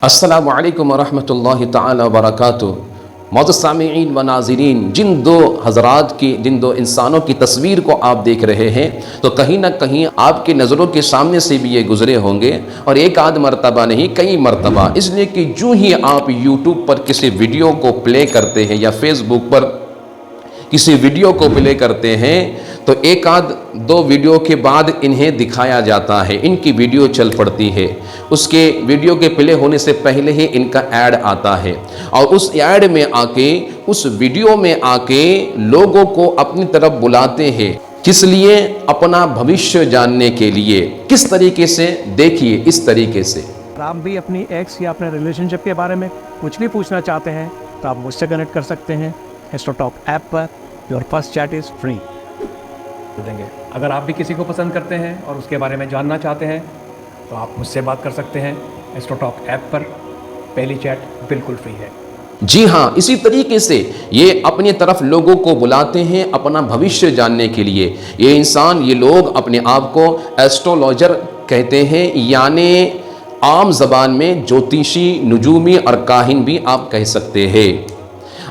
السلام علیکم ورحمۃ اللہ تعالی وبرکاتہ۔ معزز سامعین و ناظرین، جن دو انسانوں کی تصویر کو آپ دیکھ رہے ہیں تو کہیں نہ کہیں آپ کی نظروں کے سامنے سے بھی یہ گزرے ہوں گے، اور ایک آدھ مرتبہ نہیں، کئی مرتبہ۔ اس لیے کہ جو ہی آپ یوٹیوب پر کسی ویڈیو کو پلے کرتے ہیں یا فیس بک پر کسی ویڈیو کو پلے کرتے ہیں تو ایک آدھ دو ویڈیو کے بعد انہیں دکھایا جاتا ہے، ان کی ویڈیو چل پڑتی ہے۔ اس کے ویڈیو کے پلے ہونے سے پہلے ہی ان کا ایڈ آتا ہے، اور اس ایڈ میں آ کے، اس ویڈیو میں آ کے لوگوں کو اپنی طرف بلاتے ہیں۔ کس لیے؟ اپنا بھوشیہ جاننے کے لیے۔ کس طریقے سے؟ دیکھیے اس طریقے سے۔ آپ بھی اپنی ایکس یا اپنے ریلیشن شپ کے بارے میں کچھ بھی پوچھنا چاہتے ہیں تو آپ مجھ سے کنیکٹ کر سکتے ہیں ہسٹو ٹاک ایپ پر۔ Your first chat is free دیں گے۔ اگر آپ بھی کسی کو پسند کرتے ہیں اور اس کے بارے میں جاننا چاہتے ہیں تو آپ مجھ سے بات کر سکتے ہیں ہسٹو ٹاک ایپ پر۔ پہلی چیٹ بالکل فری ہے۔ جی ہاں، اسی طریقے سے یہ اپنی طرف لوگوں کو بلاتے ہیں اپنا بھوشیہ جاننے کے لیے۔ یہ انسان، یہ لوگ اپنے آپ کو ایسٹرولوجر کہتے ہیں، یعنی عام زبان میں جوتشی، نجومی اور کاہن بھی آپ کہہ سکتے ہیں۔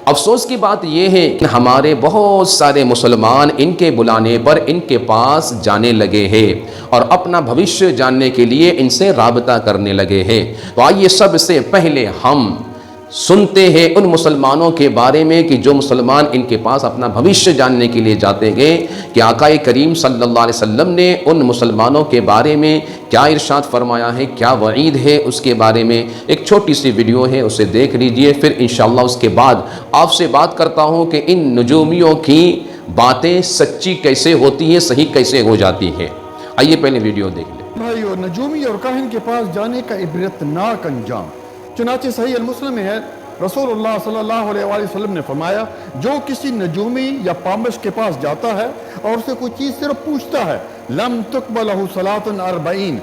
افسوس کی بات یہ ہے کہ ہمارے بہت سارے مسلمان ان کے بلانے پر ان کے پاس جانے لگے ہیں اور اپنا بھوشیہ جاننے کے لیے ان سے رابطہ کرنے لگے ہیں۔ تو آئیے سب سے پہلے ہم سنتے ہیں ان مسلمانوں کے بارے میں کہ جو مسلمان ان کے پاس اپنا بھوشیہ جاننے کے لیے جاتے گئے، کہ آقا کریم صلی اللہ علیہ وسلم نے ان مسلمانوں کے بارے میں کیا ارشاد فرمایا ہے، کیا وعید ہے، اس کے بارے میں ایک چھوٹی سی ویڈیو ہے، اسے دیکھ لیجئے۔ پھر انشاءاللہ اس کے بعد آپ سے بات کرتا ہوں کہ ان نجومیوں کی باتیں سچی کیسے ہوتی ہیں، صحیح کیسے ہو جاتی ہیں۔ آئیے پہلے ویڈیو دیکھ لیں۔ بھائیو، نجومی اور کاہن کے پاس جانے کا عبرتناک انجام۔ چنانچہ صحیح المسلم میں ہے، رسول اللہ صلی اللہ علیہ وآلہ وسلم نے فرمایا، جو کسی نجومی یا پامش کے پاس جاتا ہے اور اسے کوئی چیز صرف پوچھتا ہے، لم تقبل لہ صلاۃ 40،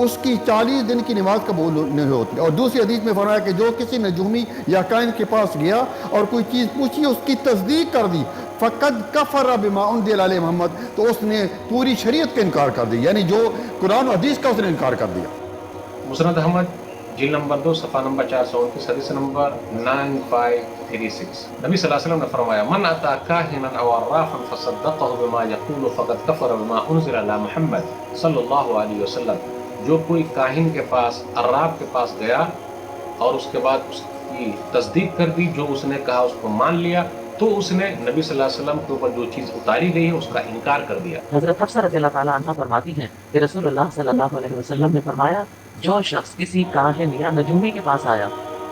اس کی 40 دن کی نماز قبول نہیں ہوتی۔ اور دوسری حدیث میں فرمایا کہ جو کسی نجومی یا کاہن کے پاس گیا اور کوئی چیز پوچھی، اس کی تصدیق کر دی، فقد کفر بما انزل علی محمد، تو اس نے پوری شریعت کا انکار کر دیا، یعنی جو قرآن و حدیث کا اس نے انکار کر دیا۔ مسند احمد جلد نمبر 2 صفحہ نمبر 429، حدیث نمبر 9536۔ نبی صلی اللہ علیہ وسلم نے فرمایا، من اتی کاہنا او عرافا فصدقه بما یقول فقد کفر بما انزل علی محمد صلی اللہ علیہ وسلم۔ جو کوئی کاہن کے پاس، عراف کے پاس گیا اور اس کے بعد اس کی تصدیق کر دی، جو اس نے کہا اس کو مان لیا، تو اس نے نبی صلی اللہ علیہ وسلم کے اوپر جو چیز اتاری گئی ہے اس کا انکار کر دیا۔ حضرت حفصہ رضی اللہ تعالیٰ عنہ فرماتی ہیں کہ رسول اللہ صلی اللہ علیہ وسلم نے فرمایا، جو شخص کسی کاہن یا نجومی کے پاس آیا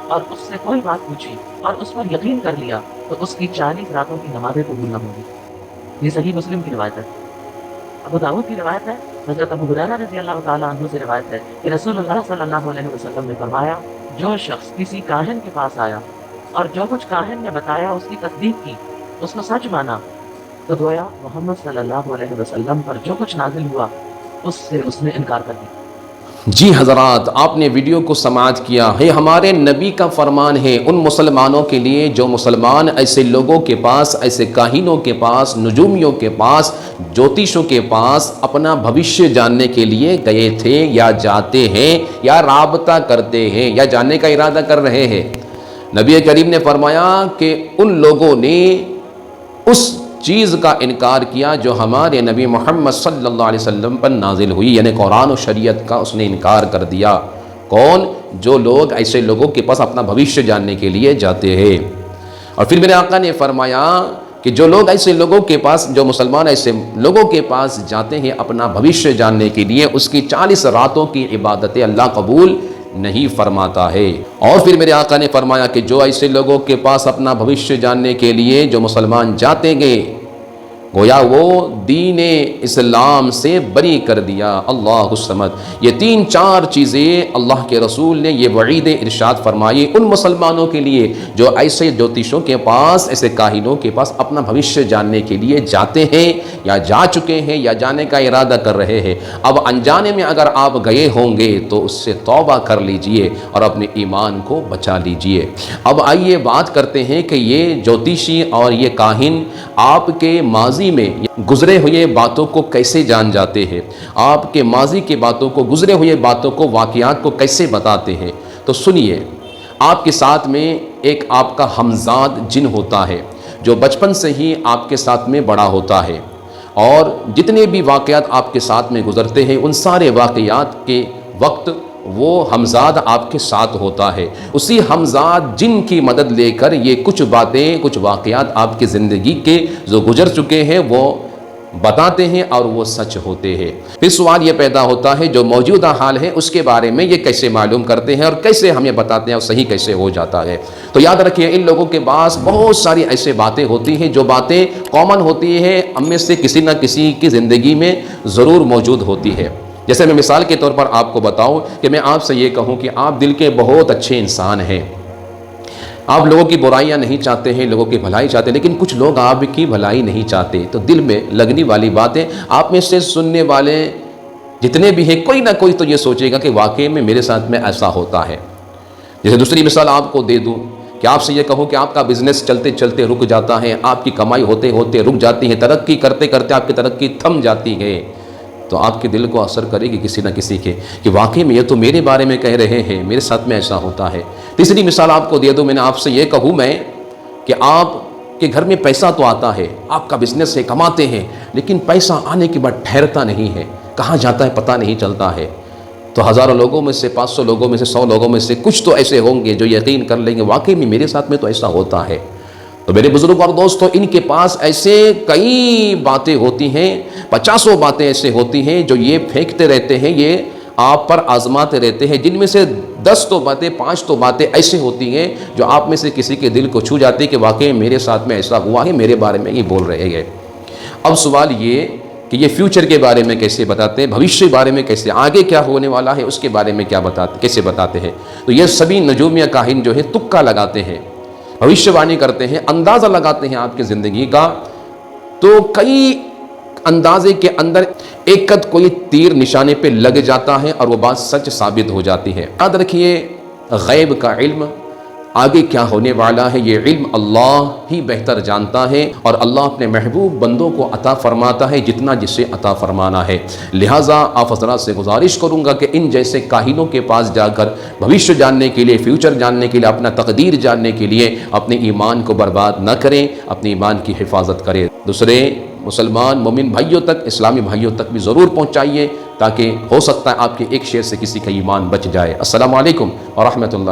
اور اس سے کوئی بات پوچھی اور اس پر یقین کر لیا تو اس کی 40 راتوں کی نمازیں قبول نہ ہوں گی۔ یہ صحیح مسلم کی روایت ہے۔ ابو داؤد کی روایت ہے، حضرت ابو ہریرہ رضی اللہ تعالیٰ عنہ سے روایت ہے کہ رسول اللہ صلی اللہ علیہ وسلم نے فرمایا، جو شخص کسی کاہن کے پاس آیا اور جو کچھ کاہن نے بتایا اس کی تصدیق کی، اس کو سچ مانا، تو گویا محمد صلی اللہ علیہ وسلم پر جو کچھ نازل ہوا اس سے اس نے انکار کر دیا۔ جی حضرات، آپ نے ویڈیو کو سماعت کیا ہے، ہمارے نبی کا فرمان ہے ان مسلمانوں کے لیے جو مسلمان ایسے لوگوں کے پاس، ایسے کاہنوں کے پاس، نجومیوں کے پاس، جوتشوں کے پاس اپنا بھوشیہ جاننے کے لیے گئے تھے یا جاتے ہیں یا رابطہ کرتے ہیں یا جاننے کا ارادہ کر رہے ہیں۔ نبی کریم نے فرمایا کہ ان لوگوں نے اس چیز کا انکار کیا جو ہمارے نبی محمد صلی اللہ علیہ وسلم پر نازل ہوئی، یعنی قرآن و شریعت کا اس نے انکار کر دیا۔ کون؟ جو لوگ ایسے لوگوں کے پاس اپنا بھوشیہ جاننے کے لیے جاتے ہیں۔ اور پھر میرے آقا نے فرمایا کہ جو لوگ ایسے لوگوں کے پاس، جو مسلمان ایسے لوگوں کے پاس جاتے ہیں اپنا بھوشیہ جاننے کے لیے، اس کی 40 راتوں کی عبادتیں اللہ قبول نہیں فرماتا ہے۔ اور پھر میرے آقا نے فرمایا کہ جو ایسے لوگوں کے پاس اپنا بھوشیہ جاننے کے لیے جو مسلمان جاتے گئے، گویا وہ دین اسلام سے بری کر دیا۔ اللہ الصمد۔ یہ 3-4 چیزیں اللہ کے رسول نے یہ وعید ارشاد فرمائی ان مسلمانوں کے لیے جو ایسے جوتشوں کے پاس، ایسے کاہنوں کے پاس اپنا بھوشیہ جاننے کے لیے جاتے ہیں یا جا چکے ہیں یا جانے کا ارادہ کر رہے ہیں۔ اب انجانے میں اگر آپ گئے ہوں گے تو اس سے توبہ کر لیجئے اور اپنے ایمان کو بچا لیجئے۔ اب آئیے بات کرتے ہیں کہ یہ جوتشی اور یہ کاہن آپ کے ماضی میں گزرے ہوئے باتوں کو کیسے جان جاتے ہیں، آپ کے ماضی کی باتوں کو، گزرے ہوئے باتوں کو، واقعات کو کیسے بتاتے ہیں۔ تو سنیے، آپ کے ساتھ میں ایک آپ کا ہمزاد جن ہوتا ہے جو بچپن سے ہی آپ کے ساتھ میں بڑا ہوتا ہے، اور جتنے بھی واقعات آپ کے ساتھ میں گزرتے ہیں ان سارے واقعات کے وقت وہ ہمزاد آپ کے ساتھ ہوتا ہے۔ اسی ہمزاد جن کی مدد لے کر یہ کچھ باتیں، کچھ واقعات آپ کی زندگی کے جو گزر چکے ہیں وہ بتاتے ہیں اور وہ سچ ہوتے ہیں۔ پھر سوال یہ پیدا ہوتا ہے جو موجودہ حال ہے اس کے بارے میں یہ کیسے معلوم کرتے ہیں اور کیسے ہمیں بتاتے ہیں اور صحیح کیسے ہو جاتا ہے؟ تو یاد رکھیے، ان لوگوں کے پاس بہت ساری ایسے باتیں ہوتی ہیں جو باتیں کامن ہوتی ہیں، ہم میں سے کسی نہ کسی کی زندگی میں ضرور موجود ہوتی ہے۔ جیسے میں مثال کے طور پر آپ کو بتاؤں کہ میں آپ سے یہ کہوں کہ آپ دل کے بہت اچھے انسان ہیں، آپ لوگوں کی برائیاں نہیں چاہتے ہیں، لوگوں کی بھلائی چاہتے ہیں، لیکن کچھ لوگ آپ کی بھلائی نہیں چاہتے، تو دل میں لگنے والی باتیں آپ میں سے سننے والے جتنے بھی ہیں کوئی نہ کوئی تو یہ سوچے گا کہ واقعی میں میرے ساتھ میں ایسا ہوتا ہے۔ جیسے دوسری مثال آپ کو دے دوں کہ آپ سے یہ کہوں کہ آپ کا بزنس چلتے چلتے رک جاتا ہے، آپ کی کمائی ہوتے ہوتے رک جاتی ہے، ترقی کرتے کرتے آپ کی ترقی تھم جاتی ہے، تو آپ کے دل کو اثر کرے گی کسی نہ کسی کے کہ واقعی میں یہ تو میرے بارے میں کہہ رہے ہیں، میرے ساتھ میں ایسا ہوتا ہے۔ تیسری مثال آپ کو دے دوں، میں نے آپ سے یہ کہوں میں کہ آپ کے گھر میں پیسہ تو آتا ہے، آپ کا بزنس ہے، کماتے ہیں، لیکن پیسہ آنے کے بعد ٹھہرتا نہیں ہے، کہاں جاتا ہے پتہ نہیں چلتا ہے، تو ہزاروں لوگوں میں سے 500 لوگوں میں سے 100 لوگوں میں سے کچھ تو ایسے ہوں گے جو یقین کر لیں گے واقعی میں میرے ساتھ میں تو ایسا ہوتا ہے۔ تو میرے بزرگ اور دوستوں، ان کے پاس ایسے کئی باتیں ہوتی ہیں، 50 باتیں ایسے ہوتی ہیں جو یہ پھینکتے رہتے ہیں، یہ آپ پر آزماتے رہتے ہیں، جن میں سے 10 تو باتیں، 5 تو باتیں ایسے ہوتی ہیں جو آپ میں سے کسی کے دل کو چھو جاتی ہے کہ واقعی میرے ساتھ میں ایسا ہوا ہے، میرے بارے میں یہ بول رہے ہیں۔ اب سوال یہ کہ یہ فیوچر کے بارے میں کیسے بتاتے ہیں، بھوشیہ کے بارے میں کیسے، آگے کیا ہونے والا ہے اس کے بارے میں کیسے بتاتے ہیں؟ تو یہ سبھی نجوم یا کاہن جو ہے تکا لگاتے ہیں، بھوشیہ وانی کرتے ہیں، اندازہ لگاتے ہیں آپ کی زندگی کا، تو کئی اندازے کے اندر ایک قد کوئی تیر نشانے پہ لگ جاتا ہے اور وہ بات سچ ثابت ہو جاتی ہے۔ یاد رکھیے، غیب کا علم، آگے کیا ہونے والا ہے، یہ علم اللہ ہی بہتر جانتا ہے، اور اللہ اپنے محبوب بندوں کو عطا فرماتا ہے جتنا جسے عطا فرمانا ہے۔ لہٰذا آپ حضرات سے گزارش کروں گا کہ ان جیسے کاہنوں کے پاس جا کر بھوشیہ جاننے کے لیے، فیوچر جاننے کے لیے، اپنا تقدیر جاننے کے لیے اپنے ایمان کو برباد نہ کریں، اپنے ایمان کی حفاظت کریں، دوسرے مسلمان مومن بھائیوں تک، اسلامی بھائیوں تک بھی ضرور پہنچائیے، تاکہ ہو سکتا ہے آپ کے ایک شیئر سے کسی کا ایمان بچ جائے۔ السلام علیکم ورحمۃ اللہ۔